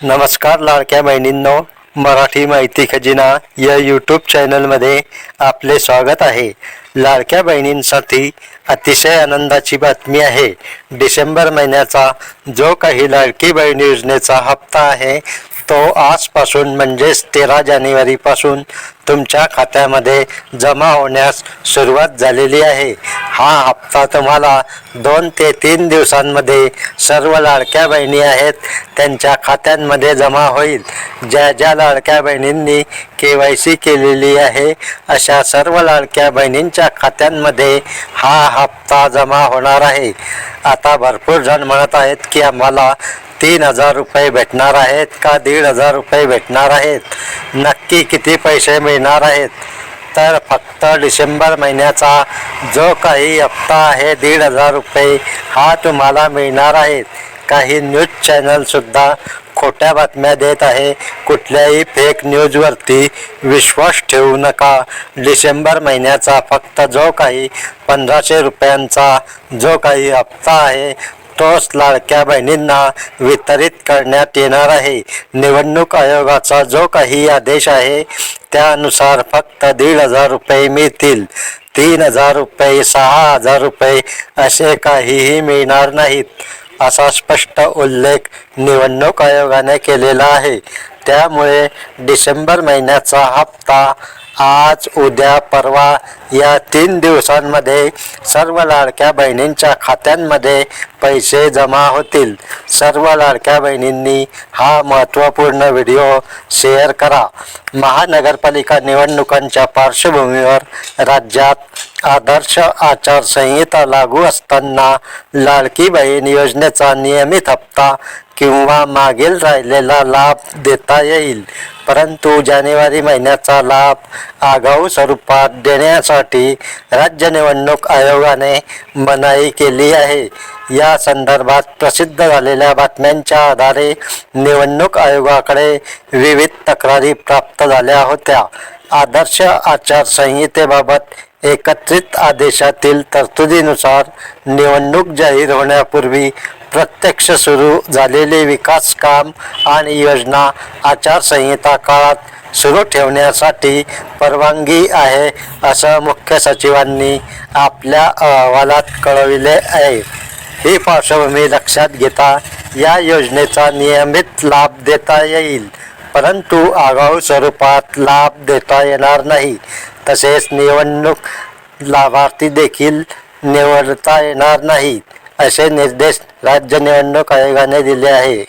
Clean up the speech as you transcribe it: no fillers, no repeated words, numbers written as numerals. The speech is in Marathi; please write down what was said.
नमस्कार लाडक्या बहिणींनो, मराठी माहिती खजिना या यूट्यूब चॅनलमध्ये आपले स्वागत आहे. लाडक्या बहिणींसाठी अतिशय आनंदाची बातमी आहे. डिसेंबर महिन्याचा जो काही लाडकी बहीण योजनेचा हप्ता आहे तो आजपासून म्हणजेच 13 जानेवारीपासून तुमच्या खात्यामध्ये जमा होण्यास सुरुवात झालेली आहे. हा हप्ता तुम्हाला 2 ते 3 दिवसांमध्ये सर्व लाडक्या बहिणी आहेत त्यांच्या खात्यांमध्ये जमा होईल. ज्या ज्या लाडक्या बहिणींनी KYC केलेली आहे अशा सर्व लाडक्या बहिणींच्या खात्यांमध्ये हा हप्ता जमा होणार आहे. आता भरपूर जण म्हणत आहेत की आम्हाला 3,000 रुपये भेटणार आहेत का 1,500 रुपये भेटणार आहेत, नक्की किती पैसे मिळणार आहेत? तर फक्त डिसेंबर महिन्याचा जो काही हप्ता आहे 1,500 रुपये हा तुम्हाला मिळणार आहे. काही न्यूज चॅनलसुद्धा खोट्या बातम्या देत आहे. कुठल्याही फेक न्यूजवरती विश्वास ठेवू नका. डिसेंबर महिन्याचा फक्त जो काही 1,500 रुपयांचा जो काही हप्ता आहे तोच लाडक्या बहिणींना वितरित करण्यात येणार आहे. निवडणूक आयोगाचा जो काही आदेश आहे त्यानुसार फक्त 1,500 रुपये मिळतील. 3,000 रुपये 6,000 रुपये असे काहीही मिळणार नाहीत असा स्पष्ट उल्लेख निवडणूक आयोगाने केलेला आहे. त्यामुळे डिसेंबर महिन्याचा हप्ता आज, उद्या, परवा या 3 दिवसांमध्ये सर्व लाडक्या बहिणींच्या खात्यांमध्ये पैसे जमा होतील. सर्व लाडक्या बहिणींनी हा महत्त्वपूर्ण व्हिडिओ शेअर करा. महानगरपालिका निवडणुकांच्या पार्श्वभूमीवर राज्यात आदर्श आचारसंहिता लागू असताना लाडकी बहीण योजनेचा नियमित हप्ता किंवा मागील राहिलेला लाभ देता येईल. परंतु जानेवारी महिन्याचा लाभ आगाऊ स्वरूपात देण्यासाठी राज्य निवडणूक आयोगाने मनाई केली आहे. या संदर्भात प्रसिद्ध झालेल्या बातम्यांच्या आधारे निवडणूक आयोगाकडे विविध तक्रारी प्राप्त झाल्या होत्या. आदर्श आचारसंहितेबाबत एकत्रित आदेशातील तरतुदीनुसार निवडणूक जाहीर होण्यापूर्वी प्रत्यक्ष सुरू झालेले विकास काम आणि योजना आचारसंहिता काळात सुरू ठेवण्यासाठी परवानगी आहे असं मुख्य सचिवांनी आपल्या अहवालात कळविले आहे. ही पार्श्वभूमी लक्षात घेता या योजनेचा नियमित लाभ देता येईल, परंतु आगाऊ स्वरूपात लाभ देता येणार नाही. तसेच निवडणूक लाभार्थी देखील निवडता येणार नाहीत असे निर्देश राज्य निवडणूक आयोगाने दिले आहे.